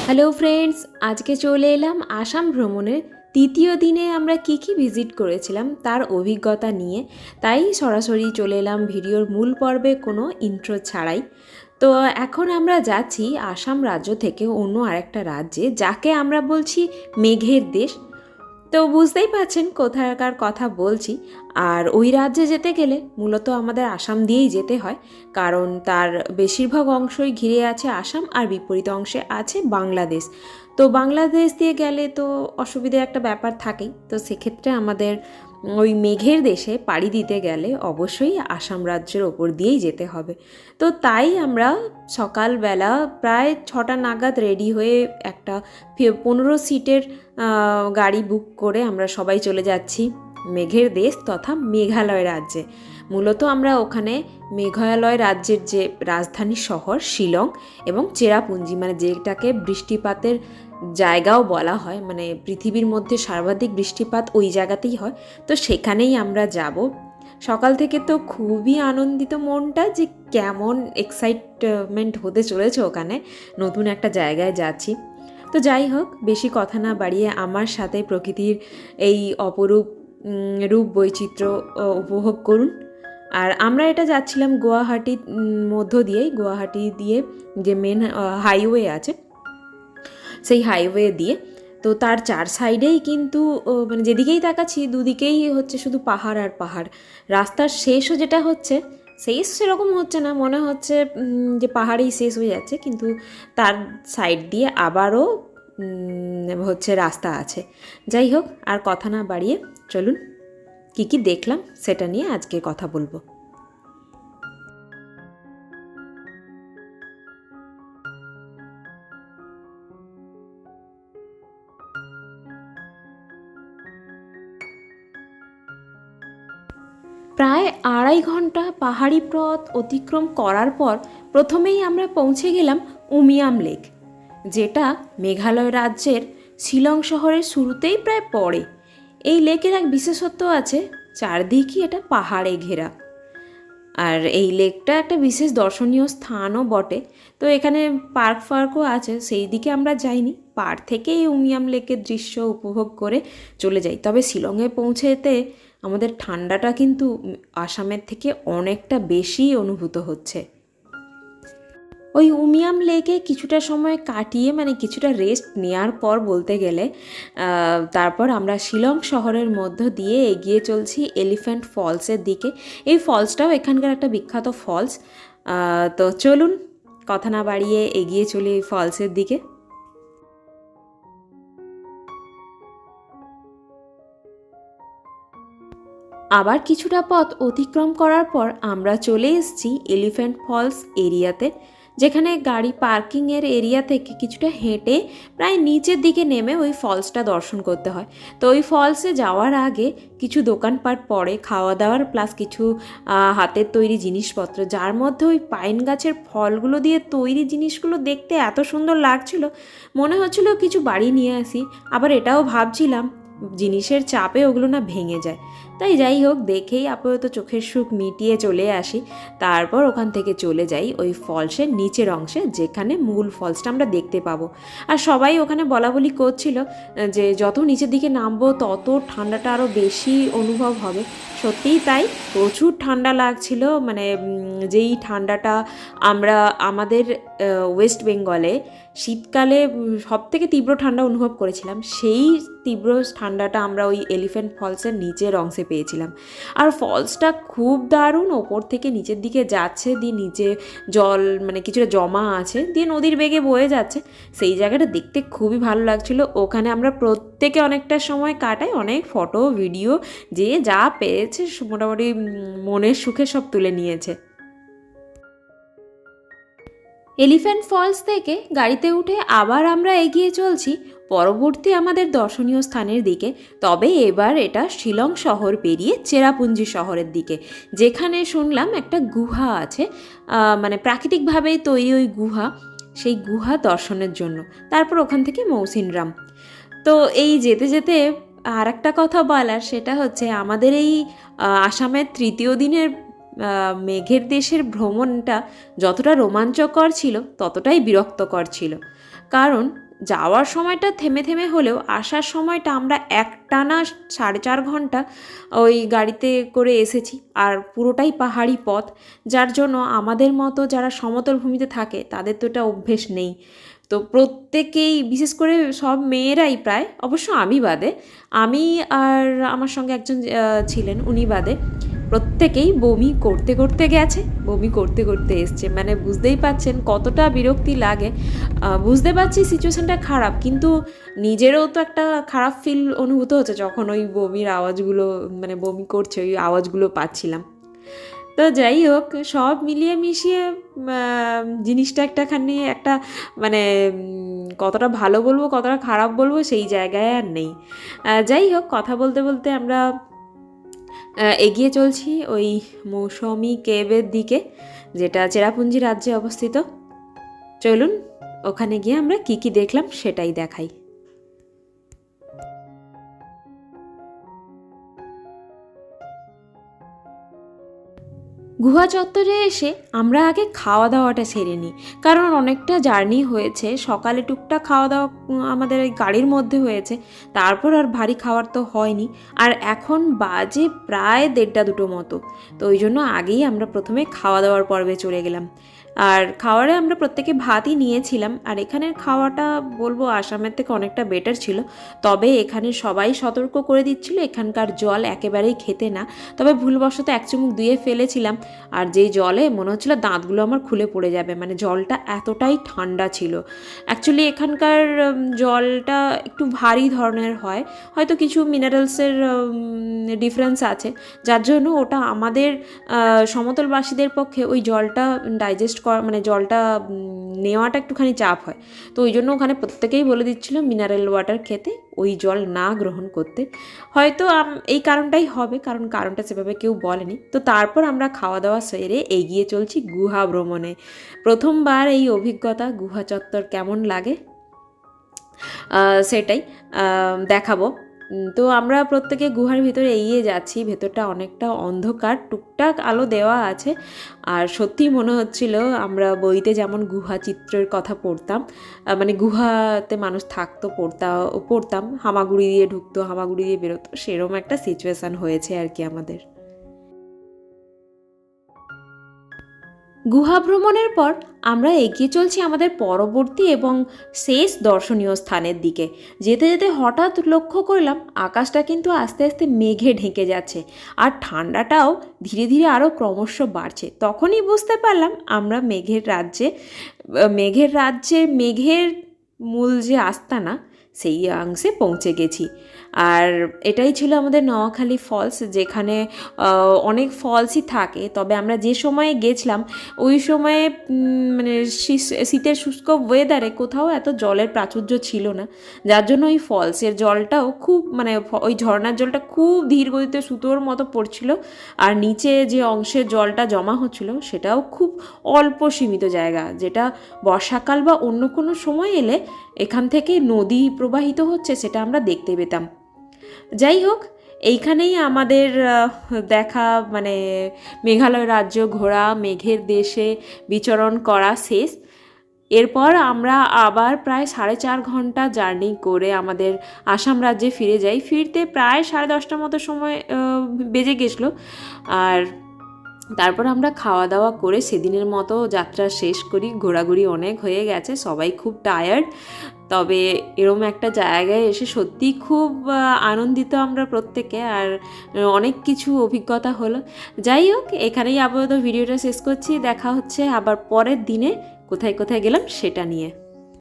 Hello friends, আজকে চলে এলাম আসাম ভ্রমণের তৃতীয় দিনে আমরা কি ভিজিট করেছিলাম তার অভিজ্ঞতা নিয়ে। তাই সরাসরি চলে এলাম ভিডিওর মূল পর্বে কোনো ইন্ট্রো ছাড়াই। তো এখন আমরা যাচ্ছি আসাম রাজ্য থেকে অন্য আরেকটা রাজ্যে, যাকে আমরা বলছি মেঘের দেশ। তো বুঝতেই পারছেন কোথাকার কথা বলছি। আর ওই রাজ্যে যেতে গেলে মূলত আমাদের আসাম দিয়েই যেতে হয়, কারণ তার বেশিরভাগ অংশই ঘিরে আছে আসাম আর বিপরীত অংশে আছে বাংলাদেশ। তো বাংলাদেশ দিয়ে গেলে তো অসুবিধার একটা ব্যাপার থাকেই, তো সেক্ষেত্রে আমাদের ওই মেঘের দেশে পাড়ি দিতে গেলে অবশ্যই আসাম রাজ্যের ওপর দিয়েই যেতে হবে। তো তাই আমরা সকালবেলা প্রায় 6টা নাগাদ রেডি হয়ে একটা 15 সিটের গাড়ি বুক করে আমরা সবাই চলে যাচ্ছি মেঘের দেশ তথা মেঘালয় রাজ্যে। মূলত আমরা ওখানে মেঘালয় রাজ্যের যে রাজধানী শহর শিলং এবং চেরাপুঞ্জি, মানে যেটাকে বৃষ্টিপাতের জায়গাও বলা হয়, মানে পৃথিবীর মধ্যে সর্বাধিক বৃষ্টিপাত ওই জায়গাতেই হয়, তো সেখানেই আমরা যাব। সকাল থেকে তো খুবই আনন্দিত মনটা, যে কেমন এক্সাইটমেন্ট হতে চলেছে ওখানে নতুন একটা জায়গায় যাচ্ছি। তো যাই হোক, বেশি কথা না বাড়িয়ে আমার সাথে প্রকৃতির এই অপরূপ রূপ বৈচিত্র্য উপভোগ করুন। আর আমরা এটা যাচ্ছিলাম গুয়াহাটির মধ্য দিয়েই, গুয়াহাটি দিয়ে যে মেন হাইওয়ে আছে সেই হাইওয়ে দিয়ে। তো তার চার সাইডেই কিন্তু মানে যেদিকেই তাকাচ্ছি দুদিকেই হচ্ছে শুধু পাহাড় আর পাহাড়। রাস্তার শেষও যেটা হচ্ছে, শেষ সেরকম হচ্ছে না, মনে হচ্ছে যে পাহাড়েই শেষ হয়ে যাচ্ছে, কিন্তু তার সাইড দিয়ে আবারও হচ্ছে রাস্তা আছে। যাই হোক, আর কথা না বাড়িয়ে চলুন কি দেখলাম সেটা নিয়ে আজকে কথা বলবো। প্রায় 2.5 ঘন্টা পাহাড়ি পথ অতিক্রম করার পর প্রথমেই আমরা পৌঁছে গেলাম উমিয়াম লেক, যেটা মেঘালয় রাজ্যের শিলং শহরের শুরুতেই প্রায় পড়ে। এই লেকের এক বিশেষত্ব আছে, চারদিকই এটা পাহাড়ে ঘেরা। আর এই লেকটা একটা বিশেষ দর্শনীয় স্থানও বটে। তো এখানে পার্কও আছে, সেই দিকে আমরা যাইনি, পার্ক থেকে এই উমিয়াম লেকের দৃশ্য উপভোগ করে চলে যাই। তবে শিলংয়ে পৌঁছেতে আমাদের ঠান্ডাটা কিন্তু আসামের থেকে অনেকটা বেশি অনুভূত হচ্ছে। ওই উমিয়াম লেকে কিছুটা সময় কাটিয়ে, মানে কিছুটা রেস্ট নেওয়ার পর বলতে গেলে, তারপর আমরা শিলং শহরের মধ্য দিয়ে এগিয়ে চলছি এলিফ্যান্ট ফলসের দিকে। এই ফলসটাও এখানকার একটা বিখ্যাত ফলস। তো চলুন কথা না বাড়িয়ে এগিয়ে চলি এই ফলসের দিকে। আবার কিছুটা পথ অতিক্রম করার পর আমরা চলে এসেছি এলিফ্যান্ট ফলস এরিয়াতে, যেখানে গাড়ি পার্কিংয়ের এরিয়া থেকে কিছুটা হেঁটে প্রায় নিচের দিকে নেমে ওই ফলসটা দর্শন করতে হয়। তো ওই ফলসে যাওয়ার আগে কিছু দোকানপাট পড়ে, খাওয়া দাওয়ার প্লাস কিছু হাতের তৈরি জিনিসপত্র, যার মধ্যে ওই পাইন গাছের ফলগুলো দিয়ে তৈরি জিনিসগুলো দেখতে এত সুন্দর লাগছিল, মনে হচ্ছিল কিছু বাড়ি নিয়ে আসি। আবার এটাও ভাবছিলাম জিনিসের চাপে ওগুলো না ভেঙে যায়। তাই যাই হোক, দেখেই আপাতত চোখের সুখ মিটিয়ে চলে আসি। তারপর ওখান থেকে চলে যাই ওই ফলসের নিচের অংশে, যেখানে মূল ফলসটা আমরা দেখতে পাবো। আর সবাই ওখানে বলা বলি করছিল যে যত নিচের দিকে নামবো তত ঠান্ডাটা আরও বেশি অনুভব হবে। সত্যিই তাই, প্রচুর ঠান্ডা লাগছিল। মানে যেই ঠান্ডাটা আমরা আমাদের ওয়েস্ট বেঙ্গলে শীতকালে সবথেকে তীব্র ঠান্ডা অনুভব করেছিলাম, সেই তীব্র ঠান্ডাটা আমরা ওই এলিফ্যান্ট ফলসের নিচের অংশে পেয়েছিলাম। আর ফলসটা খুব দারুণ, ওপর থেকে নিচের দিকে যাচ্ছে, দিয়ে নিচে জল মানে কিছুটা জমা আছে, দিয়ে নদীর বেগে বয়ে যাচ্ছে। সেই জায়গাটা দেখতে খুবই ভালো লাগছিল। ওখানে আমরা প্রত্যেকে অনেকটা সময় কাটাই, অনেক ফটো ভিডিও যে যা পেয়েছে মোটামুটি মনের সুখে সব তুলে নিয়েছে। এলিফ্যান্ট ফলস থেকে গাড়িতে উঠে আবার আমরা এগিয়ে চলছি পরবর্তী আমাদের দর্শনীয় স্থানের দিকে। তবে এবার এটা শিলং শহর পেরিয়ে চেরাপুঞ্জি শহরের দিকে, যেখানে শুনলাম একটা গুহা আছে, মানে প্রাকৃতিকভাবেই তৈরি ওই গুহা, সেই গুহা দর্শনের জন্য। তারপর ওখান থেকে মৌসিনরাম। তো এই যেতে যেতে আর একটা কথা বলার, সেটা হচ্ছে আমাদের এই আসামের তৃতীয় দিনের মেঘের দেশের ভ্রমণটা যতটা রোমাঞ্চকর ছিল ততটাই বিরক্তকর ছিল। কারণ যাওয়ার সময়টা থেমে থেমে হলেও আসার সময়টা আমরা একটানা 4.5 ঘন্টা ওই গাড়িতে করে এসেছি, আর পুরোটাই পাহাড়ি পথ, যার জন্য আমাদের মতো যারা সমতল ভূমিতে থাকে তাদের তো এটা অভ্যেস নেই। তো প্রত্যেকেই, বিশেষ করে সব মেয়েরাই প্রায়, অবশ্য আমি বাদে, আমি আর আমার সঙ্গে একজন ছিলেন উনি বাদে, প্রত্যেকেই বমি করতে করতে গেছে, বমি করতে করতে এসছে। মানে বুঝতেই পাচ্ছেন কতটা বিরক্তি লাগে। বুঝতে পারছি সিচুয়েশানটা খারাপ, কিন্তু নিজেরও তো একটা খারাপ ফিল অনুভূত হচ্ছে যখন ওই বমির আওয়াজগুলো, মানে বমি করছে ওই আওয়াজগুলো পাচ্ছিলাম। তো যাই হোক, সব মিলিয়ে মিশিয়ে জিনিসটা একটাখানি একটা মানে কতটা ভালো বলবো কতটা খারাপ বলবো সেই জায়গায় আর নেই। যাই হোক, কথা বলতে বলতে আমরা এগিয়ে চলছি ওই মৌসুমী কেভের দিকে, যেটা চেরাপুঞ্জি রাজ্যে অবস্থিত। চলুন ওখানে গিয়ে আমরা কি কি দেখলাম সেটাই দেখাই। গুহা চত্বরে এসে আমরা আগে খাওয়া দাওয়াটা সেরে নিই, কারণ অনেকটা জার্নি হয়েছে, সকালে টুকটাক খাওয়া দাওয়া আমাদের এই গাড়ির মধ্যে হয়েছে, তারপর আর ভারী খাওয়ার তো হয়নি। আর এখন বাজে প্রায় 1:30-2 মতো, তো ওই জন্য আগেই আমরা প্রথমে খাওয়া দাওয়ার পর্বে চলে গেলাম। আর খাওয়ারে আমরা প্রত্যেকে ভাতই নিয়েছিলাম, আর এখানের খাওয়াটা বলবো আসামের থেকে অনেকটা বেটার ছিল। তবে এখানে সবাই সতর্ক করে দিচ্ছিল এখানকার জল একেবারেই খেতে না, তবে ভুলবশত এক চুমুক দিয়ে ফেলেছিলাম, আর যেই জলে মনে হচ্ছিল দাঁতগুলো আমার খুলে পড়ে যাবে, মানে জলটা এতটাই ঠান্ডা ছিল। অ্যাকচুয়ালি এখানকার জলটা একটু ভারী ধরনের হয়, হয়তো কিছু মিনারেলসের ডিফারেন্স আছে, যার জন্য ওটা আমাদের সমতলবাসীদের পক্ষে ওই জলটা ডাইজেস্ট করা, মানে জলটা নেওয়াটা একটুখানি চাপ হয়। তো ওই জন্য ওখানে প্রত্যেকেই বলে দিচ্ছিল মিনারেল ওয়াটার খেতে, ওই জল না গ্রহণ করতে। হয়তো এই কারণটাই হবে, কারণ কারণটা সেভাবে কেউ বলেনি। তো তারপর আমরা খাওয়া দাওয়া সেরে এগিয়ে চলছি গুহা ভ্রমণে। প্রথমবার এই অভিজ্ঞতা, গুহা চত্বর কেমন লাগে সেটাই দেখাবো। তো আমরা প্রত্যেকে গুহার ভিতরে এগিয়ে যাচ্ছি। ভেতরটা অনেকটা অন্ধকার, টুকটাক আলো দেওয়া আছে, আর সত্যি মনে হচ্ছিল আমরা বইতে যেমন গুহা চিত্রের কথা পড়তাম, মানে গুহাতে মানুষ থাকতো পড়তাম, হামাগুড়ি দিয়ে ঢুকতো, হামাগুড়ি দিয়ে বেরোতো, সেরকম একটা সিচুয়েশান হয়েছে আর কি আমাদের। গুহা ভ্রমণের পর আমরা এগিয়ে চলছি আমাদের পরবর্তী এবং শেষ দর্শনীয় স্থানের দিকে। যেতে যেতে হঠাৎ লক্ষ্য করলাম আকাশটা কিন্তু আস্তে আস্তে মেঘে ঢেকে যাচ্ছে, আর ঠান্ডাটাও ধীরে ধীরে আরও ক্রমশ বাড়ছে। তখনই বুঝতে পারলাম আমরা মেঘের মূল যে আস্তানা সেই অংশে পৌঁছে গেছি। আর এটাই ছিল আমাদের নোয়াখালী ফলস, যেখানে অনেক ফলসই থাকে, তবে আমরা যে সময়ে গেছিলাম ওই সময়ে মানে শীতের শুষ্ক ওয়েদারে কোথাও এত জলের প্রাচুর্য ছিল না, যার জন্য ওই ফলসের জলটাও খুব, মানে ওই ঝর্ণার জলটা খুব ধীর গতিতে সুতোর মতো পড়ছিল, আর নিচে যে অংশের জলটা জমা হচ্ছিল সেটাও খুব অল্প সীমিত জায়গা, যেটা বর্ষাকাল বা অন্য কোনো সময় এলে এখান থেকে নদী প্রবাহিত হচ্ছে সেটা আমরা দেখতে পেতাম। যাই হোক, এইখানেই আমাদের দেখা, মানে মেঘালয় রাজ্য ঘোরা, মেঘের দেশে বিচরণ করা শেষ। এরপর আমরা আবার প্রায় 4.5 ঘন্টা জার্নি করে আমাদের আসাম রাজ্যে ফিরে যাই। ফিরতে প্রায় 10:30টার মতো সময় বেজে গেছিলো। আর তারপর আমরা খাওয়া দাওয়া করে সেদিনের মতো যাত্রা শেষ করি। ঘোরাঘুরি অনেক হয়ে গেছে, সবাই খুব টায়ার্ড, তবে এরম একটা জায়গায় এসে সত্যিই খুব আনন্দিত আমরা প্রত্যেকে, আর অনেক কিছু অভিজ্ঞতা হলো। যাই হোক, এখানেই আপাতত ভিডিওটা শেষ করছি। দেখা হচ্ছে আবার পরের দিনে কোথায় কোথায় গেলাম সেটা নিয়ে।